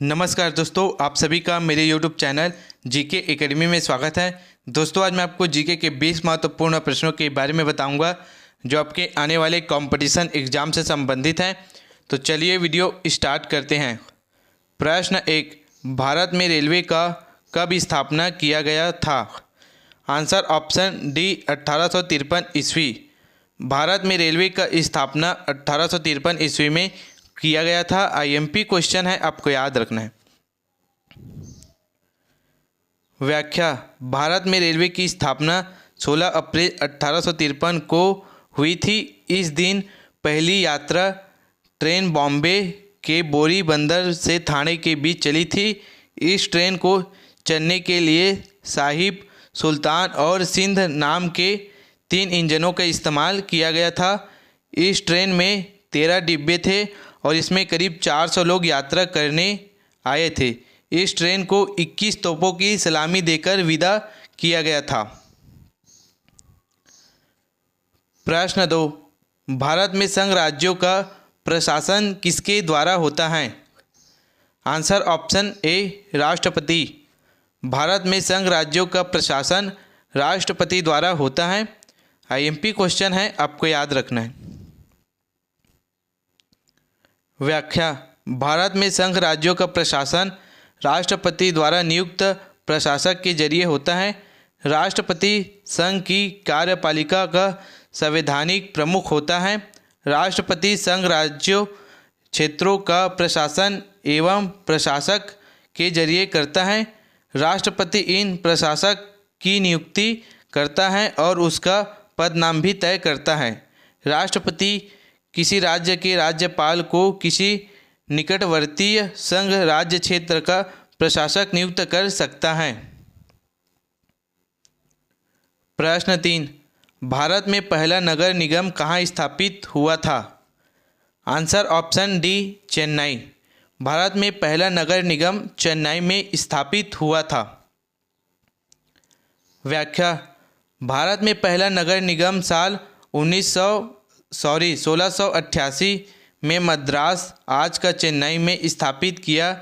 नमस्कार दोस्तों, आप सभी का मेरे YouTube चैनल जीके एकेडमी में स्वागत है। दोस्तों, आज मैं आपको जीके के 20 महत्वपूर्ण प्रश्नों के बारे में बताऊंगा जो आपके आने वाले कंपटीशन एग्जाम से संबंधित हैं। तो चलिए वीडियो स्टार्ट करते हैं। प्रश्न 1, भारत में रेलवे का कब स्थापना किया गया था? आंसर ऑप्शन डी 1853 ईस्वी। भारत में रेलवे का स्थापना 1853 ईस्वी में किया गया था। आईएमपी क्वेश्चन है, आपको याद रखना है। व्याख्या, भारत में रेलवे की स्थापना 16 अप्रैल 1853 को हुई थी। इस दिन पहली यात्रा ट्रेन बॉम्बे के बोरी बंदर से ठाणे के बीच चली थी। इस ट्रेन को चलने के लिए साहिब, सुल्तान और सिंध नाम के 3 इंजनों का इस्तेमाल किया गया था। इस ट्रेन में 13 डिब्बे थे और इसमें करीब 400 लोग यात्रा करने आए थे। इस ट्रेन को 21 तोपों की सलामी देकर विदा किया गया था। प्रश्न 2, भारत में संघ राज्यों का प्रशासन किसके द्वारा होता है? आंसर ऑप्शन ए राष्ट्रपति। भारत में संघ राज्यों का प्रशासन राष्ट्रपति द्वारा होता है। आईएमपी क्वेश्चन है, आपको याद रखना है। व्याख्या, भारत में संघ राज्यों का प्रशासन राष्ट्रपति द्वारा नियुक्त प्रशासक के जरिए होता है। राष्ट्रपति संघ की कार्यपालिका का संवैधानिक प्रमुख होता है। राष्ट्रपति संघ राज्यों क्षेत्रों का प्रशासन एवं प्रशासक के जरिए करता है। राष्ट्रपति इन प्रशासक की नियुक्ति करता है और उसका पदनाम भी तय करता है। राष्ट्रपति किसी राज्य के राज्यपाल को किसी निकटवर्ती संघ राज्य क्षेत्र का प्रशासक नियुक्त कर सकता है। प्रश्न 3, भारत में पहला नगर निगम कहाँ स्थापित हुआ था? Answer option D Chennai. Bharat में पहला नगर निगम चेन्नई में स्थापित हुआ था। व्याख्या, भारत में पहला नगर निगम साल 1688 में मद्रास, आज का चेन्नई में स्थापित किया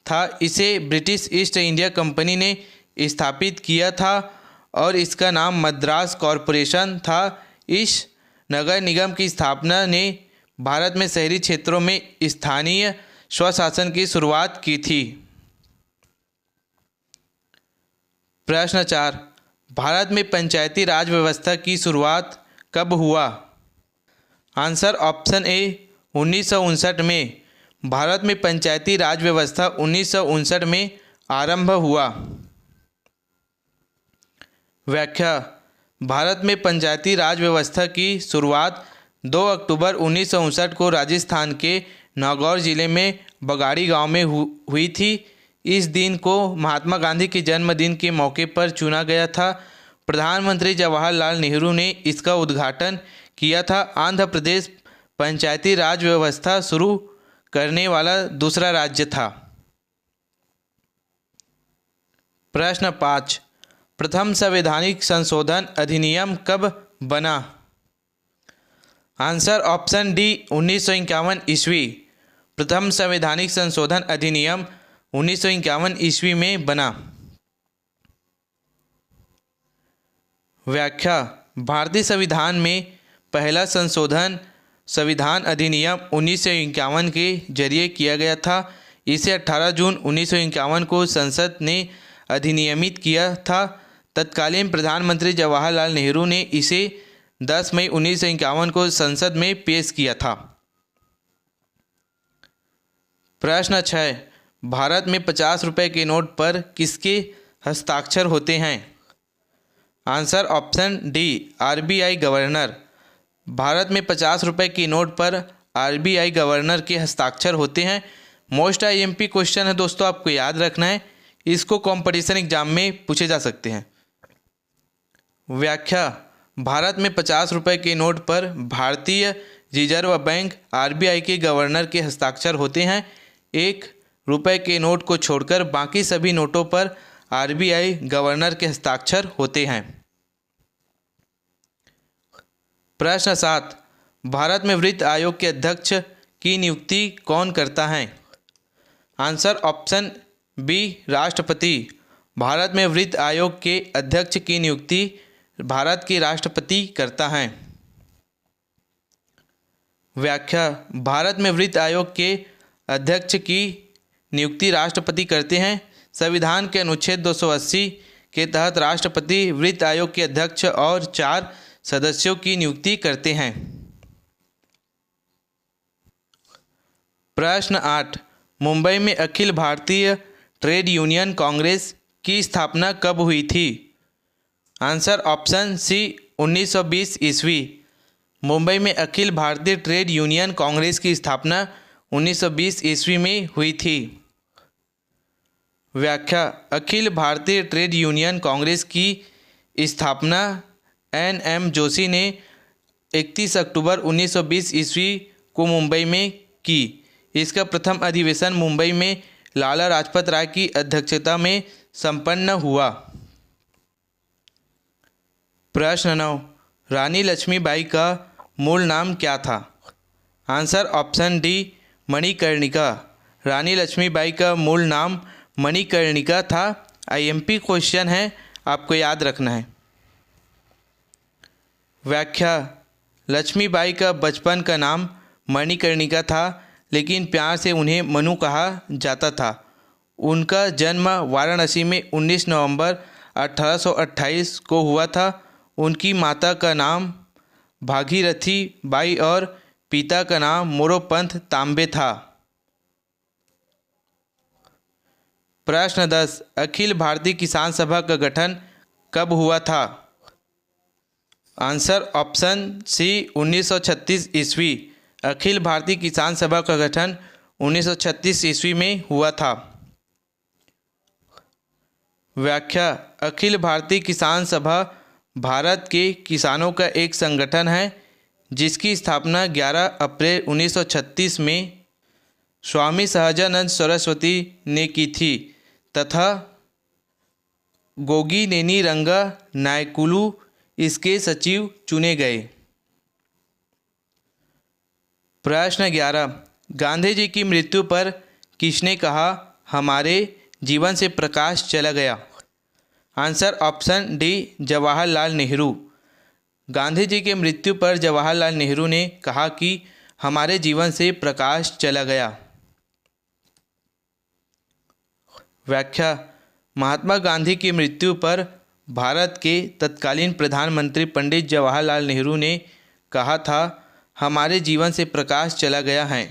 था। इसे ब्रिटिश ईस्ट इंडिया कंपनी ने स्थापित किया था और इसका नाम मद्रास कॉरपोरेशन था। इस नगर निगम की स्थापना ने भारत में शहरी क्षेत्रों में स्थानीय स्वशासन की शुरुआत की थी। प्रश्न 4, भारत में पंचायती राज व्यवस्था की शुरुआत कब हुआ? आंसर ऑप्शन ए 1959 में। भारत में पंचायती राज व्यवस्था 1959 में आरंभ हुआ। व्याख्या, भारत में पंचायती राज व्यवस्था की शुरुआत 2 अक्टूबर 1959 को राजस्थान के नागौर जिले में बगाड़ी गांव में हुई थी। इस दिन को महात्मा गांधी के जन्मदिन के मौके पर चुना गया था। प्रधानमंत्री जवाहरलाल नेहरू ने इसका उद्घाटन किया था। आंध्र प्रदेश पंचायती राज व्यवस्था शुरू करने वाला दूसरा राज्य था। प्रश्न 5, प्रथम संवैधानिक संशोधन अधिनियम कब बना? आंसर ऑप्शन डी 1951 ईस्वी। प्रथम संवैधानिक संशोधन अधिनियम 1951 ईस्वी में बना। व्याख्या, भारतीय संविधान में पहला संशोधन संविधान अधिनियम 1951 के जरिए किया गया था। इसे 18 जून 1951 को संसद ने अधिनियमित किया था। तत्कालीन प्रधानमंत्री जवाहरलाल नेहरू ने इसे 10 मई 1951 को संसद में पेश किया था। प्रश्न 6, भारत में 50 रुपये के नोट पर किसके हस्ताक्षर होते हैं? Answer option D RBI governor. Bharat में 50 रुपये की नोट पर आरबीआई गवर्नर के हस्ताक्षर होते हैं। मोस्ट आईएमपी क्वेश्चन है दोस्तों, आपको याद रखना है। इसको कंपटीशन एग्जाम में पूछे जा सकते हैं। व्याख्या, भारत में 50 रुपये के नोट पर भारतीय रिजर्व बैंक आरबीआई के गवर्नर के हस्ताक्षर होते हैं। 1 रुपये के नोट को छोड़कर बाकी सभी नोटों पर आरबीआई गवर्नर के हस्ताक्षर होते हैं। प्रश्न 7, भारत में वित्त आयोग के अध्यक्ष की नियुक्ति कौन करता है? आंसर ऑप्शन बी राष्ट्रपति। भारत में वित्त आयोग के अध्यक्ष की नियुक्ति भारत के राष्ट्रपति करता है। व्याख्या। भारत में वित्त आयोग के अध्यक्ष की नियुक्ति राष्ट्रपति करते हैं। संविधान के अनुच्छेद 280 के तहत राष्ट्रपति वित्त आयोग के अध्यक्ष और 4 सदस्यों की नियुक्ति करते हैं। प्रश्न 8। मुंबई में अखिल भारतीय ट्रेड यूनियन कांग्रेस की स्थापना कब हुई थी? आंसर ऑप्शन सी 1920 ईस्वी। मुंबई में अखिल भारतीय ट्रेड यूनियन कांग्रेस की स्थापना 1920 ईस्वी में हुई थी। व्याख्या। अखिल भारतीय ट्रेड यूनियन कांग्रेस की स्थापना NM जोशी ने 31 अक्टूबर 1920 ईस्वी को मुंबई में की। इसका प्रथम अधिवेशन मुंबई में लाला लाजपत राय की अध्यक्षता में संपन्न हुआ। प्रश्न 9। रानी लक्ष्मीबाई का मूल नाम क्या था? Answer option D Manikarnika. Rani Lakshmibai का मूल नाम मणिकर्णिका था। IMP क्वेश्चन है, आपको याद रखना है। व्याख्या। लक्ष्मीबाई का बचपन का नाम मणिकर्णिका था, लेकिन प्यार से उन्हें मनु कहा जाता था। उनका जन्म वाराणसी में 19 नवंबर 1828 को हुआ था। उनकी माता का नाम भागीरथी बाई और पिता का नाम मोरोपंत तांबे था। प्रश्न 10। अखिल भारतीय किसान सभा का गठन कब हुआ था? आंसर ऑप्शन सी 1936 ईस्वी। अखिल भारतीय किसान सभा का गठन 1936 ईस्वी में हुआ था। व्याख्या। अखिल भारतीय किसान सभा भारत के किसानों का एक संगठन है जिसकी स्थापना 11 अप्रैल 1936 में स्वामी सहजानंद सरस्वती ने की थी तथा गोगी नेनी रंगा नायकुलू इसके सचिव चुने गए। प्रश्न 11। गांधी जी की मृत्यु पर किसने कहा हमारे जीवन से प्रकाश चला गया? Answer option D Jawaharlal Nehru. Gandhi ji के मृत्यु पर जवाहरलाल नेहरू ने कहा कि हमारे जीवन से प्रकाश चला गया। व्याख्या। महात्मा गांधी की मृत्यु पर भारत के तत्कालीन प्रधानमंत्री पंडित जवाहरलाल नेहरू ने कहा था हमारे जीवन से प्रकाश चला गया है।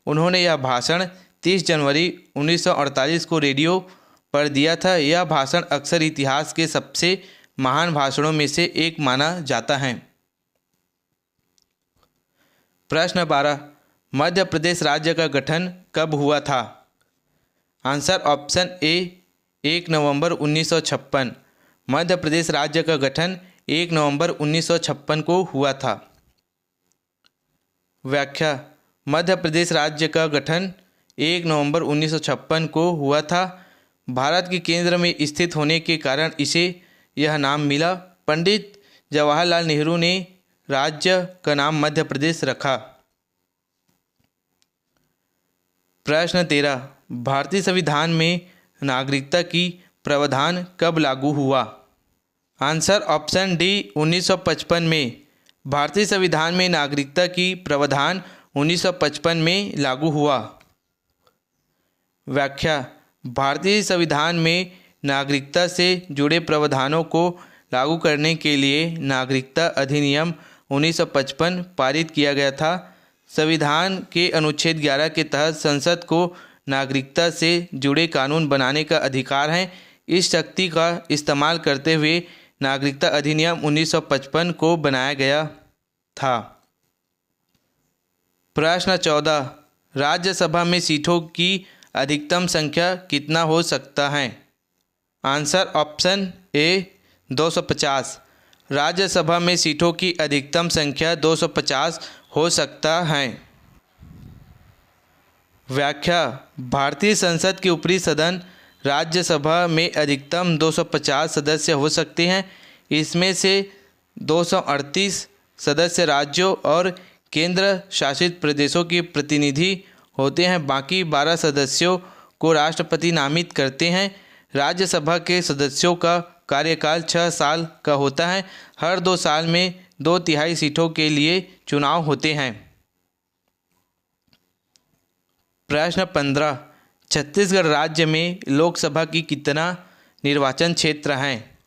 उन्होंने यह भाषण 30 जनवरी 1948 को रेडियो पर दिया था। यह भाषण अक्सर इतिहास के सबसे महान भाषणों में से एक माना जाता है। प्रश्न 12। मध्य प्रदेश राज्य का गठन कब हुआ था? आंसर ऑप्शन ए 1 नवंबर 1956। मध्य प्रदेश राज्य का गठन 1 नवंबर 1956 को हुआ था। व्याख्या। मध्य प्रदेश राज्य का गठन 1 नवंबर 1956 को हुआ था। भारत के केंद्र में स्थित होने के कारण इसे यह नाम मिला। पंडित जवाहरलाल नेहरू ने राज्य का नाम मध्य प्रदेश रखा। प्रश्न 13। भारतीय संविधान में नागरिकता की प्रावधान कब लागू हुआ? आंसर ऑप्शन डी 1955 में। भारतीय संविधान में नागरिकता की प्रावधान 1955 में लागू हुआ। व्याख्या। भारतीय संविधान में नागरिकता से जुड़े प्रावधानों को लागू करने के लिए नागरिकता अधिनियम 1955 पारित किया गया था। संविधान के अनुच्छेद 11 के तहत संसद को नागरिकता से जुड़े कानून बनाने का अधिकार है। इस शक्ति का इस्तेमाल करते हुए नागरिकता अधिनियम 1955 को बनाया गया था। प्रश्न 14। राज्यसभा में सीटों की अधिकतम संख्या कितना हो सकता है? Answer option A 250। राज्यसभा में सीटों की अधिकतम संख्या 250 हो सकता है। व्याख्या। भारतीय संसद के ऊपरी सदन राज्यसभा में अधिकतम 250 सदस्य हो सकते हैं। इसमें से 238 सदस्य राज्यों और केंद्र शासित प्रदेशों के प्रतिनिधि होते हैं। बाकी 12 सदस्यों को राष्ट्रपति नामित करते हैं। राज्यसभा के सदस्यों का कार्यकाल 6 साल का होता है। हर 2 साल में 2/3 सीटों के लिए चुनाव होते हैं। प्रश्न 15, छत्तीसगढ़ राज्य में लोकसभा की कितना निर्वाचन क्षेत्र हैं?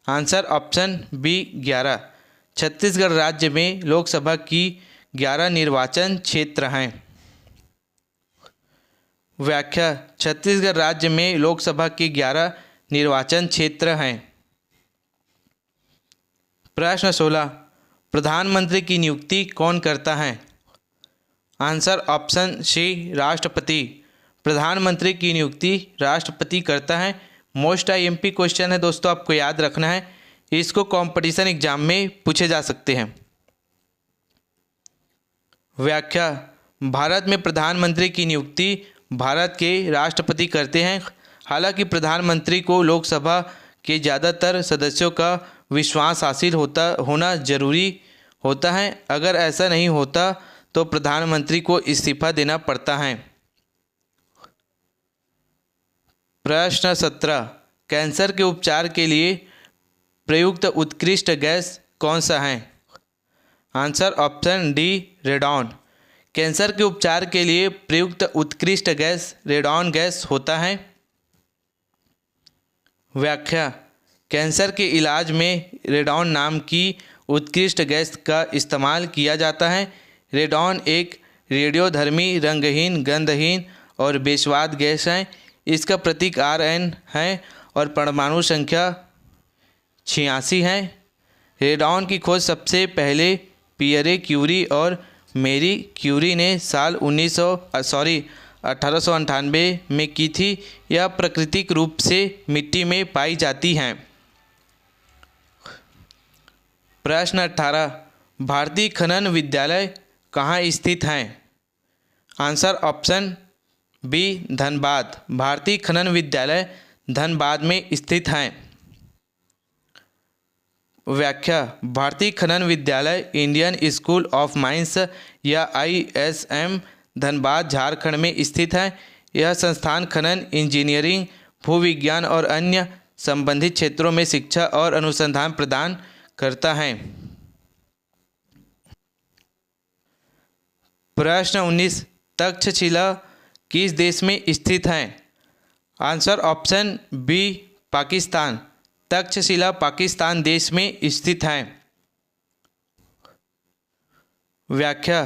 Answer option B 11। छत्तीसगढ़ राज्य में लोकसभा की 11 निर्वाचन क्षेत्र हैं। व्याख्या, छत्तीसगढ़ राज्य में लोकसभा के 11 निर्वाचन क्षेत्र हैं। प्रश्न 16, प्रधानमंत्री की नियुक्ति कौन करता है? आंसर ऑप्शन सी राष्ट्रपति। प्रधानमंत्री की नियुक्ति राष्ट्रपति करता है। मोस्ट आईएमपी क्वेश्चन है दोस्तों, आपको याद रखना है, इसको कंपटीशन एग्जाम में पूछे जा सकते हैं। व्याख्या, भारत में प्रधानमंत्री की नियुक्ति भारत के राष्ट्रपति करते हैं। हालांकि प्रधानमंत्री को लोकसभा के ज़्यादातर सदस्यों का विश्वास हासिल होना जरूरी होता है। अगर ऐसा नहीं होता तो प्रधानमंत्री को इस्तीफा देना पड़ता है। प्रश्न 17, कैंसर के उपचार के लिए प्रयुक्त उत्कृष्ट गैस कौन सा है? Answer option D radon. Cancer के उपचार के लिए प्रयुक्त उत्कृष्ट गैस रेडॉन गैस होता है। व्याख्या, कैंसर के इलाज में रेडॉन नाम की उत्कृष्ट गैस का इस्तेमाल किया जाता है। रेडॉन एक रेडियोधर्मी, रंगहीन, गंधहीन और बेस्वाद गैस है। इसका प्रतीक Rn है और परमाणु संख्या 86 है। रेडॉन की खोज सबसे पहले पियरे क्यूरी और मेरी क्यूरी ने साल 1898 में की थी। यह प्राकृतिक रूप से मिट्टी में पाई जाती हैं। प्रश्न 18, भारतीय खनन विद्यालय कहाँ स्थित हैं? Answer option B Dhanbad. भारतीय खनन विद्यालय धनबाद में स्थित हैं। व्याख्या, भारतीय खनन विद्यालय इंडियन स्कूल ऑफ माइंस या ISM धनबाद झारखंड में स्थित है। यह संस्थान खनन, इंजीनियरिंग, भूविज्ञान और अन्य संबंधित क्षेत्रों में शिक्षा और अनुसंधान प्रदान करता है। प्रश्न 19, तक्षशिला किस देश में स्थित है? Answer option B Pakistan. Taxila Pakistan देश में स्थित है। व्याख्या,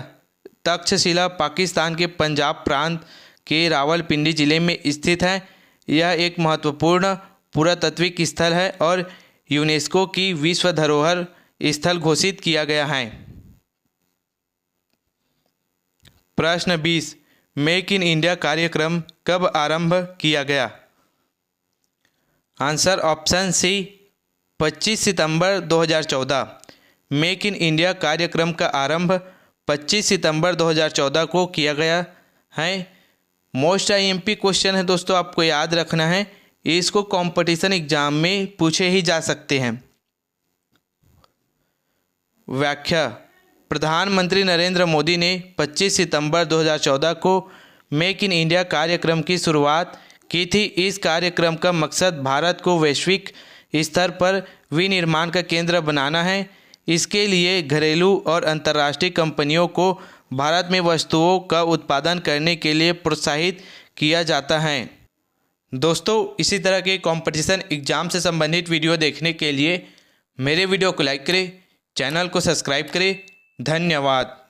तक्षशिला पाकिस्तान के पंजाब प्रांत के रावलपिंडी जिले में स्थित है। यह एक महत्वपूर्ण पुरातात्विक स्थल है और यूनेस्को की विश्व धरोहर स्थल घोषित किया गया है। प्रश्न 20, मेक इन इंडिया कार्यक्रम कब आरंभ किया गया? आंसर ऑप्शन सी 25 सितंबर 2014। मेक इन इंडिया कार्यक्रम का आरंभ 25 सितंबर 2014 को किया गया है। मोस्ट आईएमपी क्वेश्चन है दोस्तों, आपको याद रखना है, इसको कंपटीशन एग्जाम में पूछे ही जा सकते हैं। व्याख्या, प्रधानमंत्री नरेंद्र मोदी ने 25 सितंबर 2014 को मेक इन इंडिया कार्यक्रम की शुरुआत की थी। इस कार्यक्रम का मकसद भारत को वैश्विक स्तर पर विनिर्माण का केंद्र बनाना है। इसके लिए घरेलू और अंतर्राष्ट्रीय कंपनियों को भारत में वस्तुओं का उत्पादन करने के लिए प्रोत्साहित किया जाता है। दोस्तों, इसी तरह के कंपटीशन एग्जाम से संबंधित वीडियो देखने के लिए मेरे वीडियो को लाइक करें, चैनल को सब्सक्राइब करें। धन्यवाद।